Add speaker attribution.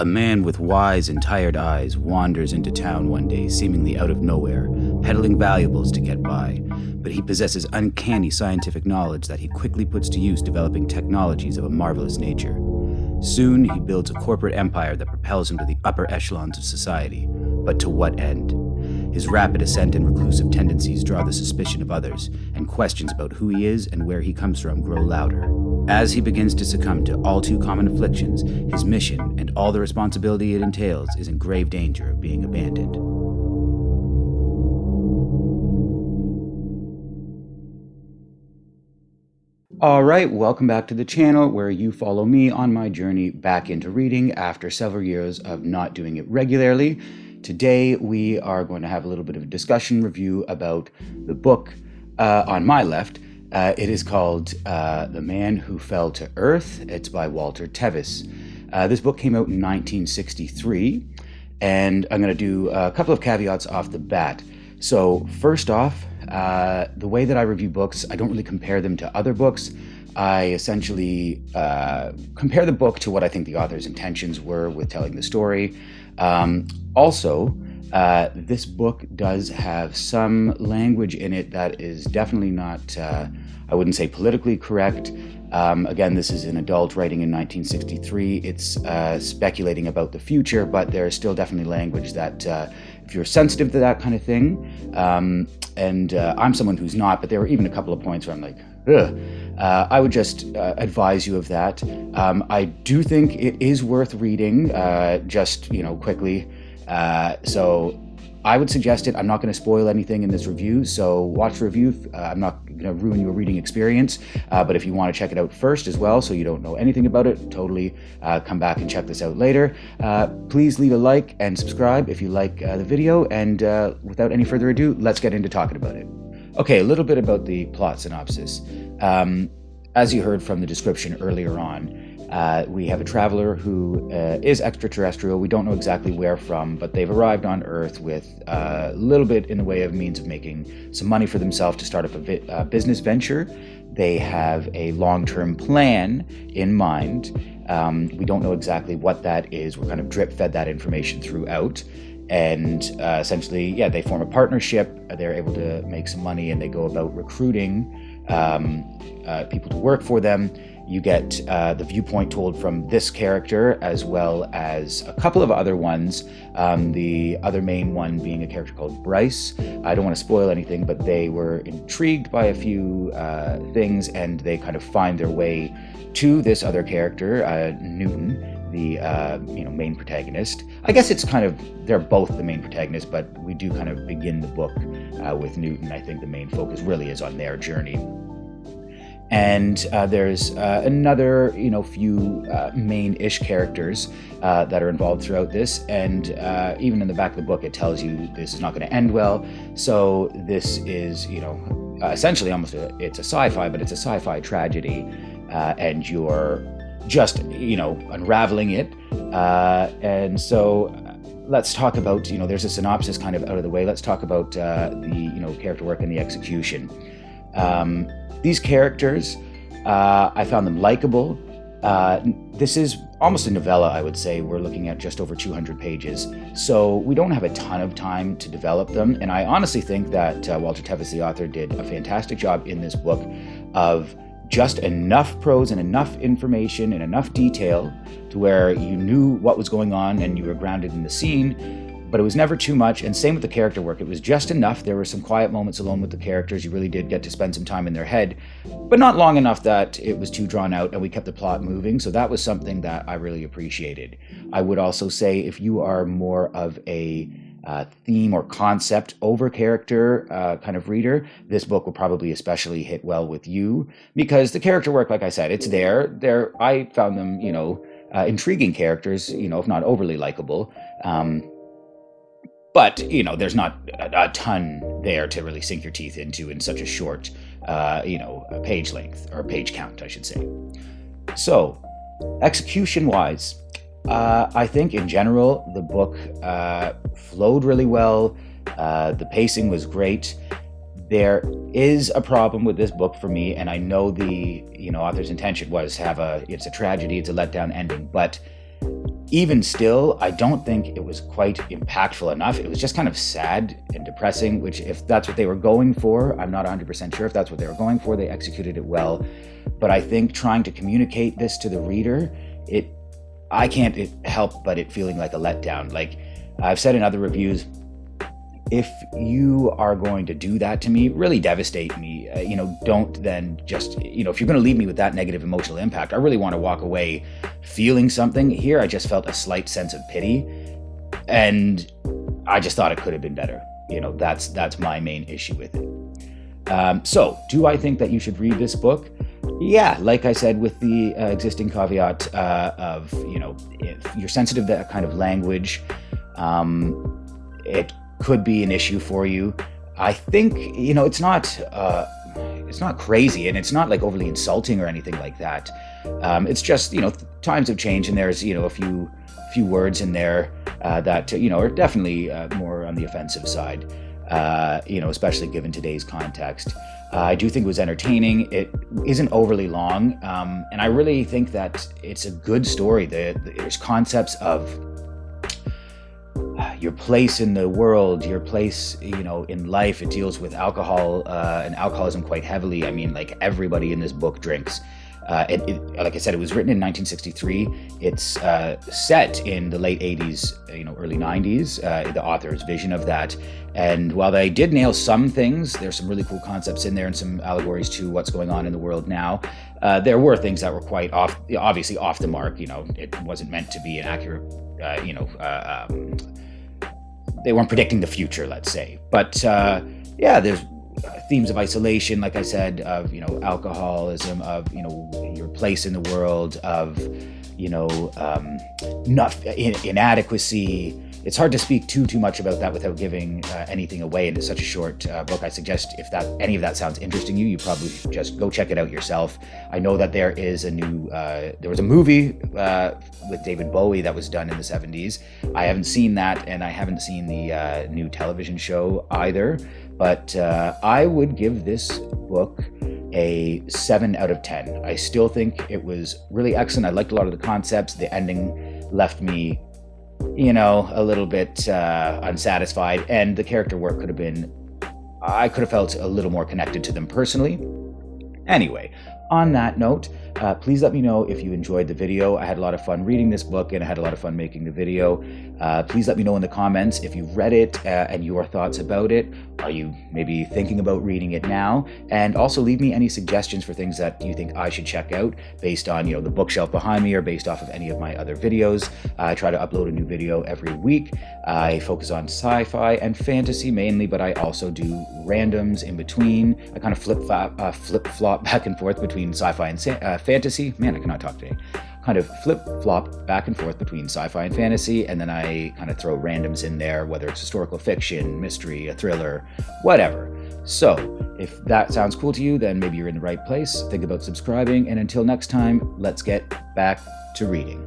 Speaker 1: A man with wise and tired eyes wanders into town one day, seemingly out of nowhere, peddling valuables to get by. But he possesses uncanny scientific knowledge that he quickly puts to use, developing technologies of a marvelous nature. Soon, he builds a corporate empire that propels him to the upper echelons of society. But to what end? His rapid ascent and reclusive tendencies draw the suspicion of others, and questions about who he is and where he comes from grow louder. As he begins to succumb to all too common afflictions, his mission and all the responsibility it entails is in grave danger of being abandoned. All right, welcome back to the channel where you follow me on my journey back into reading after several years of not doing it regularly. Today we are going to have a little bit of a discussion review about the book on my left. It is called The Man Who Fell to Earth. It's by Walter Tevis. This book came out in 1963, and I'm going to do a couple of caveats off the bat. So first off, the way that I review books, I don't really compare them to other books. I essentially compare the book to what I think the author's intentions were with telling the story. Also, this book does have some language in it that is definitely not, I wouldn't say politically correct. Again, this is an adult writing in 1963. It's speculating about the future, but there is still definitely language that, if you're sensitive to that kind of thing, and I'm someone who's not, but there were even a couple of points where I'm like, ugh. I would just advise you of that. I do think it is worth reading, just, quickly. So I would suggest it. I'm not going to spoil anything in this review, so watch the review. I'm not going to ruin your reading experience, but if you want to check it out first as well, so you don't know anything about it, totally come back and check this out later. Please leave a like and subscribe if you like the video, and without any further ado, let's get into talking about it. Okay, a little bit about the plot synopsis. As you heard from the description earlier on, we have a traveler who is extraterrestrial. We don't know exactly where from, but they've arrived on Earth with a little bit in the way of means of making some money for themselves to start up a business venture. They have a long-term plan in mind. We don't know exactly what that is. We're kind of drip-fed that information throughout. And essentially, they form a partnership. They're able to make some money, and they go about recruiting people to work for them. You get the viewpoint told from this character, as well as a couple of other ones. The other main one being a character called Bryce. I don't want to spoil anything, but they were intrigued by a few things, and they kind of find their way to this other character, Newton, the main protagonist. I guess it's kind of, they're both the main protagonists, but we do kind of begin the book with Newton. I think the main focus really is on their journey. And there's another, few main-ish characters that are involved throughout this. And even in the back of the book, it tells you this is not going to end well. So this is, essentially almost it's a sci-fi, but it's a sci-fi tragedy. And you're just, unraveling it. And so let's talk about, there's a synopsis kind of out of the way. Let's talk about the, character work and the execution. These characters, I found them likable. This is almost a novella, I would say. We're looking at just over 200 pages. So we don't have a ton of time to develop them. And I honestly think that Walter Tevis, the author, did a fantastic job in this book of just enough prose and enough information and enough detail to where you knew what was going on and you were grounded in the scene. But it was never too much, and same with the character work. It was just enough. There were some quiet moments alone with the characters. You really did get to spend some time in their head, but not long enough that it was too drawn out, and we kept the plot moving. So that was something that I really appreciated. I would also say if you are more of a theme or concept over character kind of reader, this book will probably especially hit well with you, because the character work, like I said, it's there. I found them, intriguing characters, if not overly likable. But, there's not a ton there to really sink your teeth into in such a short, page length, or page count, I should say. So, execution-wise, I think in general, the book flowed really well. The pacing was great. There is a problem with this book for me, and I know the author's intention was it's a tragedy, it's a letdown ending, but even still, I don't think it was quite impactful enough. It was just kind of sad and depressing, which if that's what they were going for, I'm not 100% sure if that's what they were going for. They executed it well. But I think trying to communicate this to the reader, I can't help but it feeling like a letdown. Like I've said in other reviews, if you are going to do that to me, really devastate me, don't then just, if you're going to leave me with that negative emotional impact, I really want to walk away feeling something. Here, I just felt a slight sense of pity, and I just thought it could have been better. That's my main issue with it. So, do I think that you should read this book? Yeah, like I said, with the existing caveat of, if you're sensitive to that kind of language, it could be an issue for you. I think, it's not crazy, and it's not like overly insulting or anything like that. It's just, times have changed, and there's, a few words in there that, are definitely more on the offensive side, especially given today's context. I do think it was entertaining. It isn't overly long, and I really think that it's a good story. There's concepts of your place in the world, your place, in life. It deals with alcohol and alcoholism quite heavily. I mean, like everybody in this book drinks. Like I said, it was written in 1963. It's set in the late 80s, early 90s, the author's vision of that. And while they did nail some things, there's some really cool concepts in there and some allegories to what's going on in the world now. There were things that were quite obviously off the mark. It wasn't meant to be an accurate, they weren't predicting the future, let's say. But there's themes of isolation, like I said, of alcoholism, of your place in the world, of inadequacy. It's hard to speak too much about that without giving anything away, and it's such a short book. I suggest if any of that sounds interesting to you, you probably just go check it out yourself. I know that there is there was a movie with David Bowie that was done in the 70s. I haven't seen that, and I haven't seen the new television show either, but I would give this book a 7 out of 10. I still think it was really excellent. I liked a lot of the concepts. The ending left me a little bit unsatisfied, and the character work I could have felt a little more connected to them personally. Anyway, on that note, please let me know if you enjoyed the video. I had a lot of fun reading this book, and I had a lot of fun making the video. Please let me know in the comments if you've read it and your thoughts about it. Are you maybe thinking about reading it now? And also leave me any suggestions for things that you think I should check out based on, the bookshelf behind me or based off of any of my other videos. I try to upload a new video every week. I focus on sci-fi and fantasy mainly, but I also do randoms in between. I kind of flip-flop back and forth between sci-fi and fantasy. Man, I cannot talk today. Kind of flip-flop back and forth between sci-fi and fantasy, and then I kind of throw randoms in there, whether it's historical fiction, mystery, a thriller, whatever. So, if that sounds cool to you, then maybe you're in the right place. Think about subscribing, and until next time, let's get back to reading.